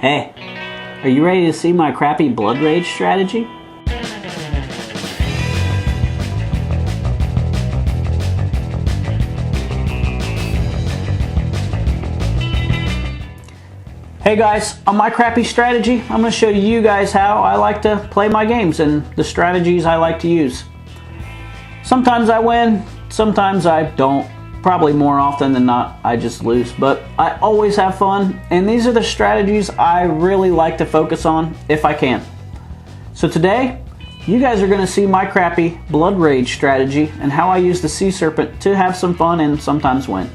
Hey, are you ready to see my crappy blood rage strategy? Hey guys, on my crappy strategy, I'm going to show you guys how I like to play my games and the strategies I like to use. Sometimes I win, sometimes I don't. Probably more often than not, I just lose. But I always have fun, and these are the strategies I really like to focus on if I can. So today, you guys are going to see my crappy blood rage strategy and how I use the Sea Serpent to have some fun and sometimes win.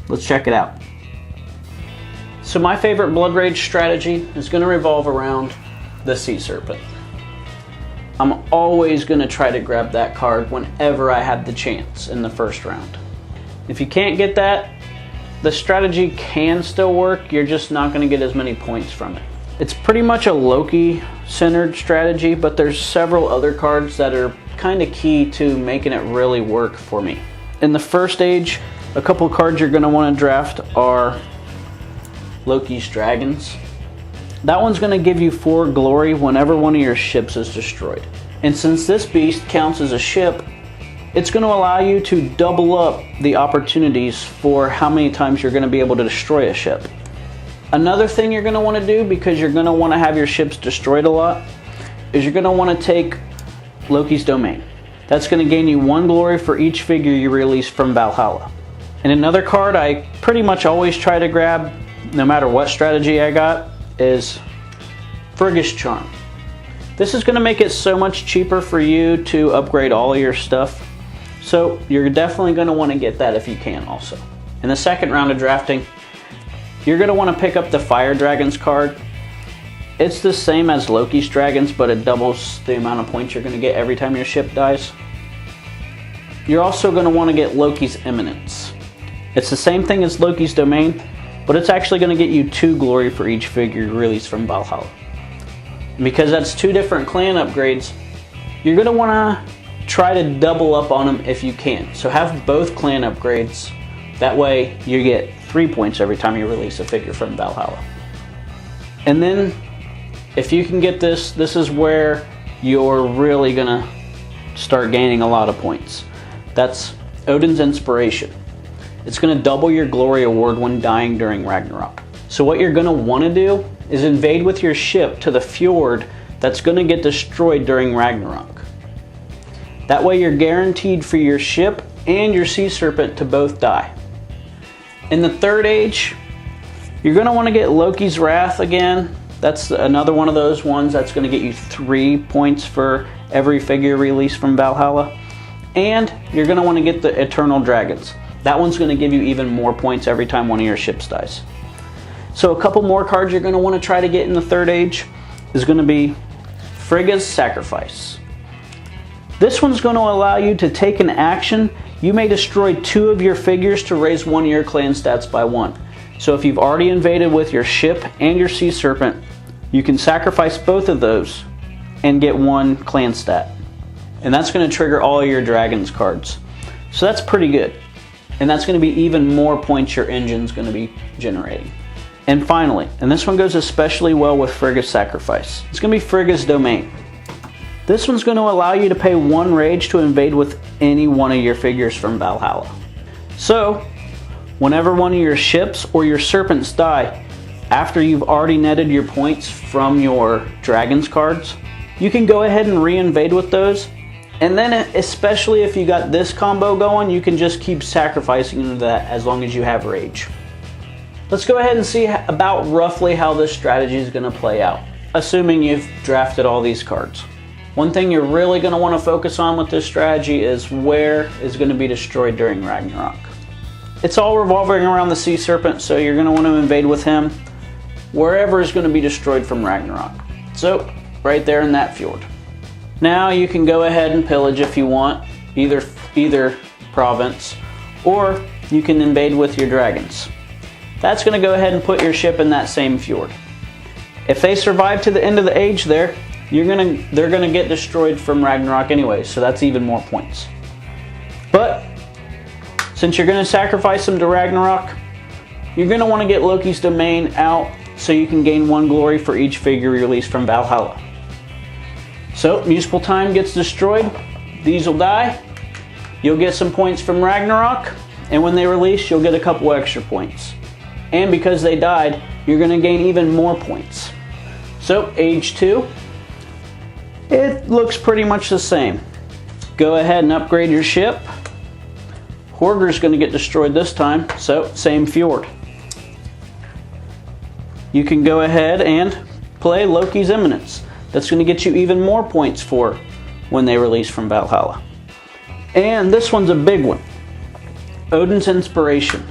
Let's check it out. So my favorite blood rage strategy is going to revolve around the Sea Serpent. I'm always going to try to grab that card whenever I have the chance in the first round. If you can't get that, the strategy can still work, you're just not going to get as many points from it. It's pretty much a Loki-centered strategy, but there's several other cards that are kind of key to making it really work for me. In the first stage, a couple cards you're going to want to draft are Loki's Dragons. That one's going to give you 4 glory whenever one of your ships is destroyed. And since this beast counts as a ship, it's going to allow you to double up the opportunities for how many times you're going to be able to destroy a ship. Another thing you're going to want to do, because you're going to want to have your ships destroyed a lot, is you're going to want to take Loki's Domain. That's going to gain you 1 glory for each figure you release from Valhalla. And another card I pretty much always try to grab, no matter what strategy I got, is Frigga's Charm. This is going to make it so much cheaper for you to upgrade all of your stuff. So you're definitely going to want to get that if you can also. In the second round of drafting, you're going to want to pick up the Fire Dragons card. It's the same as Loki's Dragons, but it doubles the amount of points you're going to get every time your ship dies. You're also going to want to get Loki's Eminence. It's the same thing as Loki's Domain, but it's actually going to get you 2 glory for each figure you release from Valhalla. And because that's 2 different clan upgrades, you're going to want to try to double up on them if you can. So have both clan upgrades. That way you get 3 points every time you release a figure from Valhalla. And then if you can get this, this is where you're really gonna start gaining a lot of points. That's Odin's Inspiration. It's gonna double your glory award when dying during Ragnarok. So what you're gonna wanna do is invade with your ship to the fjord that's gonna get destroyed during Ragnarok. That way you're guaranteed for your ship and your Sea Serpent to both die. In the third age, you're going to want to get Loki's Wrath again. That's another one of those ones that's going to get you 3 points for every figure released from Valhalla. And you're going to want to get the Eternal Dragons. That one's going to give you even more points every time one of your ships dies. So a couple more cards you're going to want to try to get in the third age is going to be Frigga's Sacrifice. This one's going to allow you to take an action. You may destroy 2 of your figures to raise one of your clan stats by 1. So if you've already invaded with your ship and your Sea Serpent, you can sacrifice both of those and get 1 clan stat. And that's going to trigger all of your Dragons cards. So that's pretty good. And that's going to be even more points your engine's going to be generating. And finally, and this one goes especially well with Frigga's Sacrifice, it's going to be Frigga's Domain. This one's going to allow you to pay 1 rage to invade with any one of your figures from Valhalla. So, whenever one of your ships or your serpents die, after you've already netted your points from your Dragons cards, you can go ahead and re-invade with those. And then, especially if you got this combo going, you can just keep sacrificing that as long as you have rage. Let's go ahead and see about roughly how this strategy is going to play out, assuming you've drafted all these cards. One thing you're really going to want to focus on with this strategy is where is going to be destroyed during Ragnarok. It's all revolving around the Sea Serpent, so you're going to want to invade with him wherever is going to be destroyed from Ragnarok. So, right there in that fjord. Now you can go ahead and pillage if you want, either province, or you can invade with your dragons. That's going to go ahead and put your ship in that same fjord. If they survive to the end of the age there, they're gonna get destroyed from Ragnarok anyway, so that's even more points. But since you're gonna sacrifice them to Ragnarok, you're gonna want to get Loki's Domain out so you can gain 1 glory for each figure released from Valhalla. So, Municipal Time gets destroyed, these will die, you'll get some points from Ragnarok, and when they release, you'll get a couple extra points. And because they died, you're going to gain even more points. So, Age 2, it looks pretty much the same. Go ahead and upgrade your ship. Horger's going to get destroyed this time, so same fjord. You can go ahead and play Loki's Eminence. That's going to get you even more points for when they release from Valhalla. And this one's a big one. Odin's Inspiration.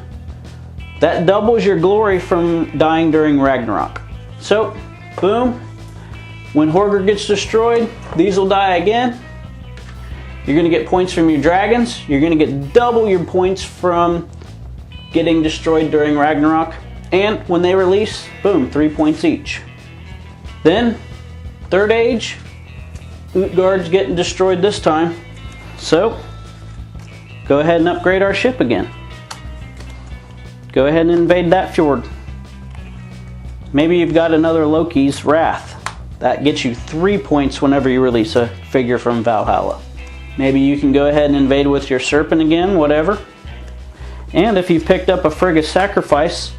That doubles your glory from dying during Ragnarok. So, boom. When Horger gets destroyed, these will die again. You're going to get points from your dragons. You're going to get double your points from getting destroyed during Ragnarok. And when they release, boom, 3 points each. Then, Third Age, Utgard's getting destroyed this time. So, go ahead and upgrade our ship again. Go ahead and invade that fjord. Maybe you've got another Loki's Wrath. That gets you 3 points whenever you release a figure from Valhalla. Maybe you can go ahead and invade with your Serpent again, whatever. And if you've picked up a Frigga's Sacrifice,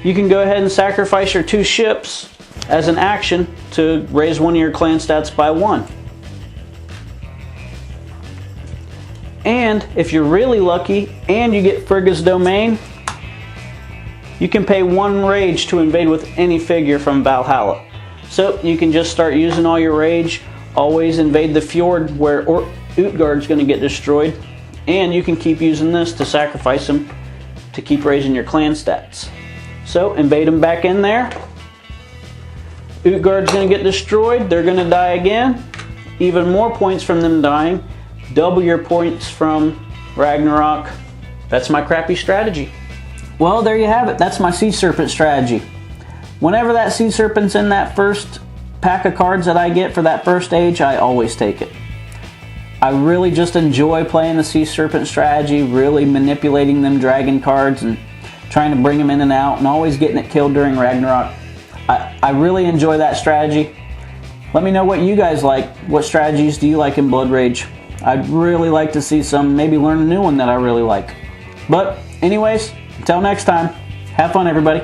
you can go ahead and sacrifice your 2 ships as an action to raise one of your clan stats by 1. And if you're really lucky and you get Frigga's Domain, you can pay 1 rage to invade with any figure from Valhalla. So you can just start using all your rage, always invade the fjord where Utgard's going to get destroyed, and you can keep using this to sacrifice him to keep raising your clan stats. So invade them back in there. Utgard's going to get destroyed, they're going to die again. Even more points from them dying. Double your points from Ragnarok. That's my crappy strategy. Well, there you have it. That's my Sea Serpent strategy. Whenever that Sea Serpent's in that first pack of cards that I get for that first age, I always take it. I really just enjoy playing the Sea Serpent strategy, really manipulating them dragon cards and trying to bring them in and out and always getting it killed during Ragnarok. I really enjoy that strategy. Let me know what you guys like. What strategies do you like in Blood Rage? I'd really like to see some, maybe learn a new one that I really like. But anyways, until next time, have fun everybody.